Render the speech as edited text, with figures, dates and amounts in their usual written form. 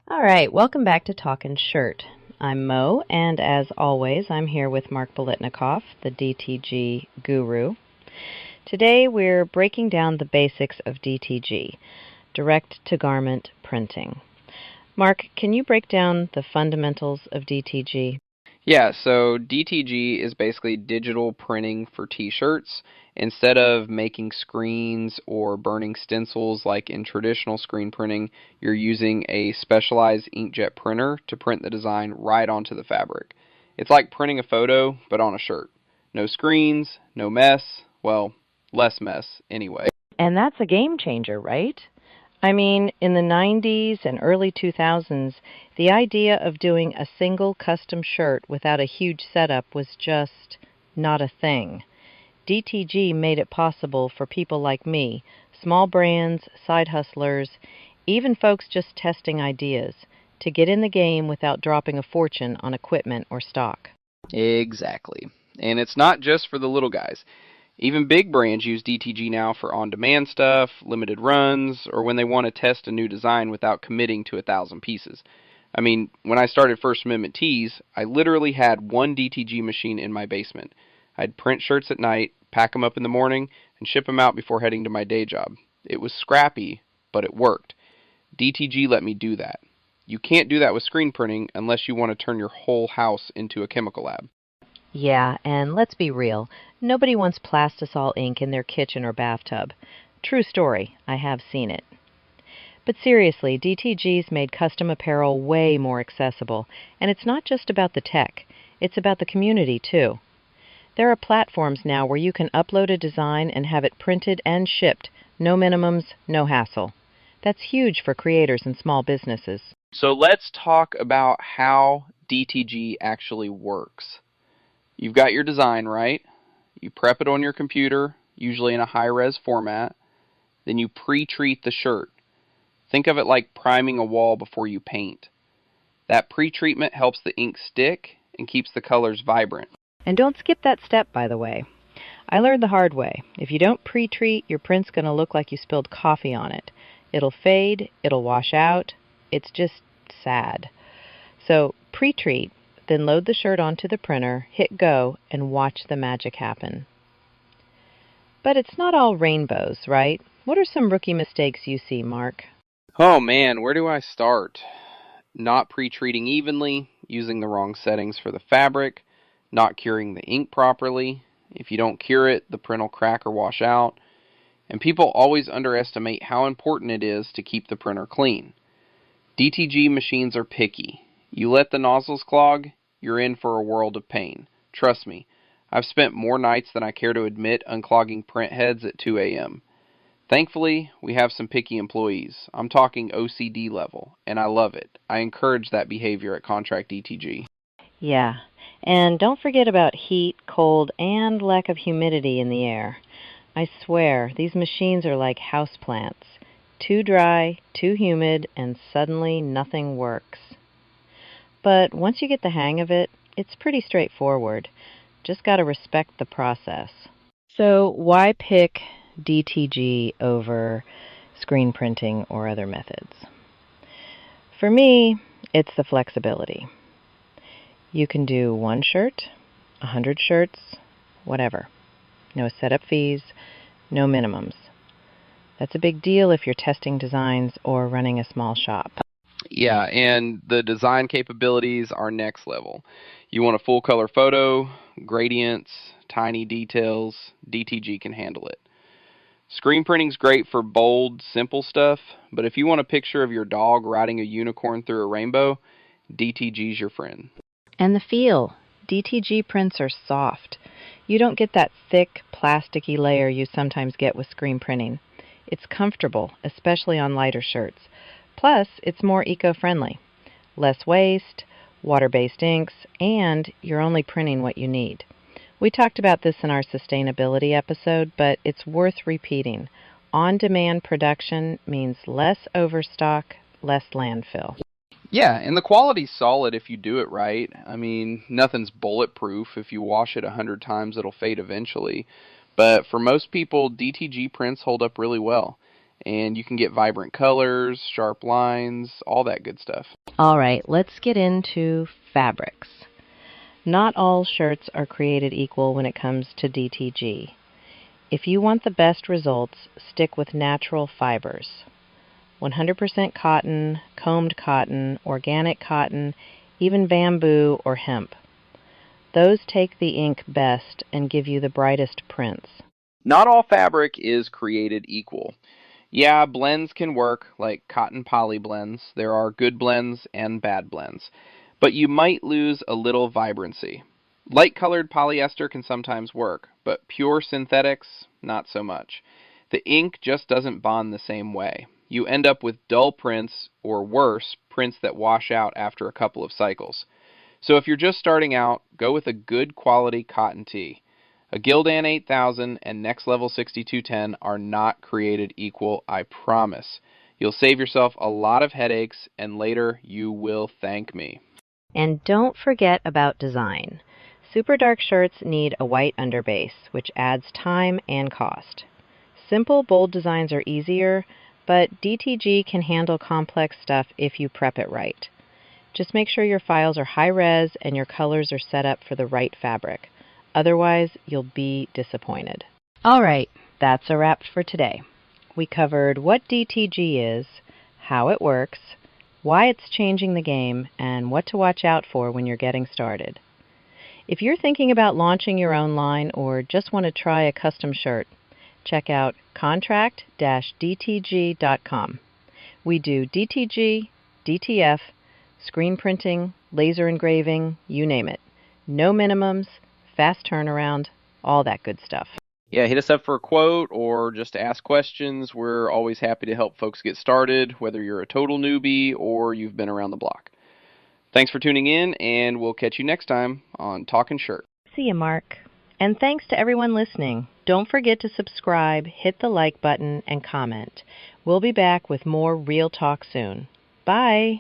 All right, welcome back to Talkin Shirt. I'm Mo, and as always, I'm here with Mark Bolitnikoff, the DTG guru. Today we're breaking down the basics of DTG, direct-to-garment printing. Mark, can you break down the fundamentals of DTG? Yeah, so DTG is basically digital printing for t-shirts. Instead of making screens or burning stencils like in traditional screen printing, you're using a specialized inkjet printer to print the design right onto the fabric. It's like printing a photo, but on a shirt. No screens, no mess, well, less mess anyway. And that's a game changer, right? I mean, in the 90s and early 2000s, the idea of doing a single custom shirt without a huge setup was just not a thing. DTG made it possible for people like me, small brands, side hustlers, even folks just testing ideas, to get in the game without dropping a fortune on equipment or stock. Exactly. And it's not just for the little guys. Even big brands use DTG now for on-demand stuff, limited runs, or when they want to test a new design without committing to 1,000 pieces. I mean, when I started First Amendment Tees, I literally had one DTG machine in my basement. I'd print shirts at night, pack them up in the morning, and ship them out before heading to my day job. It was scrappy, but it worked. DTG let me do that. You can't do that with screen printing unless you want to turn your whole house into a chemical lab. Yeah, and let's be real, nobody wants plastisol ink in their kitchen or bathtub. True story, I have seen it. But seriously, DTG's made custom apparel way more accessible, and it's not just about the tech, it's about the community too. There are platforms now where you can upload a design and have it printed and shipped, no minimums, no hassle. That's huge for creators and small businesses. So let's talk about how DTG actually works. You've got your design, right? You prep it on your computer, usually in a high-res format. Then you pre-treat the shirt. Think of it like priming a wall before you paint. That pre-treatment helps the ink stick and keeps the colors vibrant. And don't skip that step, by the way. I learned the hard way. If you don't pre-treat, your print's going to look like you spilled coffee on it. It'll fade, it'll wash out. It's just sad. So pre-treat, then load the shirt onto the printer, hit go, and watch the magic happen. But it's not all rainbows, right? What are some rookie mistakes you see, Mark? Oh man, where do I start? Not pre-treating evenly, using the wrong settings for the fabric, not curing the ink properly. If you don't cure it, the print will crack or wash out. And people always underestimate how important it is to keep the printer clean. DTG machines are picky. You let the nozzles clog, you're in for a world of pain. Trust me, I've spent more nights than I care to admit unclogging print heads at 2 a.m. Thankfully, we have some picky employees. I'm talking OCD level, and I love it. I encourage that behavior at Contract DTG. Yeah, and don't forget about heat, cold, and lack of humidity in the air. I swear, these machines are like houseplants. Too dry, too humid, and suddenly nothing works. But once you get the hang of it, it's pretty straightforward. Just gotta respect the process. So why pick DTG over screen printing or other methods? For me, it's the flexibility. You can do one shirt, 100 shirts, whatever. No setup fees, no minimums. That's a big deal if you're testing designs or running a small shop. Yeah, and the design capabilities are next level. You want a full color photo, gradients, tiny details, DTG can handle it. Screen printing's great for bold, simple stuff, but if you want a picture of your dog riding a unicorn through a rainbow, DTG's your friend. And the feel. DTG prints are soft. You don't get that thick, plasticky layer you sometimes get with screen printing. It's comfortable, especially on lighter shirts. Plus, it's more eco-friendly. Less waste, water-based inks, and you're only printing what you need. We talked about this in our sustainability episode, but it's worth repeating. On-demand production means less overstock, less landfill. Yeah, and the quality's solid if you do it right. I mean, nothing's bulletproof. If you wash it 100 times, it'll fade eventually. But for most people, DTG prints hold up really well. and you can get vibrant colors, sharp lines, all that good stuff. All right, let's get into fabrics. Not all shirts are created equal when it comes to DTG. If you want the best results, stick with natural fibers. 100% cotton, combed cotton, organic cotton, even bamboo or hemp. Those take the ink best and give you the brightest prints. Not all fabric is created equal. Yeah, blends can work, like cotton poly blends. There are good blends and bad blends. But you might lose a little vibrancy. Light-colored polyester can sometimes work, but pure synthetics, not so much. The ink just doesn't bond the same way. You end up with dull prints, or worse, prints that wash out after a couple of cycles. So if you're just starting out, go with a good quality cotton tee. A Gildan 8000 and Next Level 6210 are not created equal, I promise. You'll save yourself a lot of headaches, and later you will thank me. And don't forget about design. Super dark shirts need a white underbase, which adds time and cost. Simple, bold designs are easier, but DTG can handle complex stuff if you prep it right. Just make sure your files are high-res and your colors are set up for the right fabric. Otherwise, you'll be disappointed. All right, that's a wrap for today. We covered what DTG is, how it works, why it's changing the game, and what to watch out for when you're getting started. If you're thinking about launching your own line or just want to try a custom shirt, check out contract-dtg.com. We do DTG, DTF, screen printing, laser engraving, you name it. No minimums, fast turnaround, all that good stuff. Yeah, hit us up for a quote or just to ask questions. We're always happy to help folks get started, whether you're a total newbie or you've been around the block. Thanks for tuning in, and we'll catch you next time on Talkin Shirt. See you, Mark. And thanks to everyone listening. Don't forget to subscribe, hit the like button, and comment. We'll be back with more real talk soon. Bye.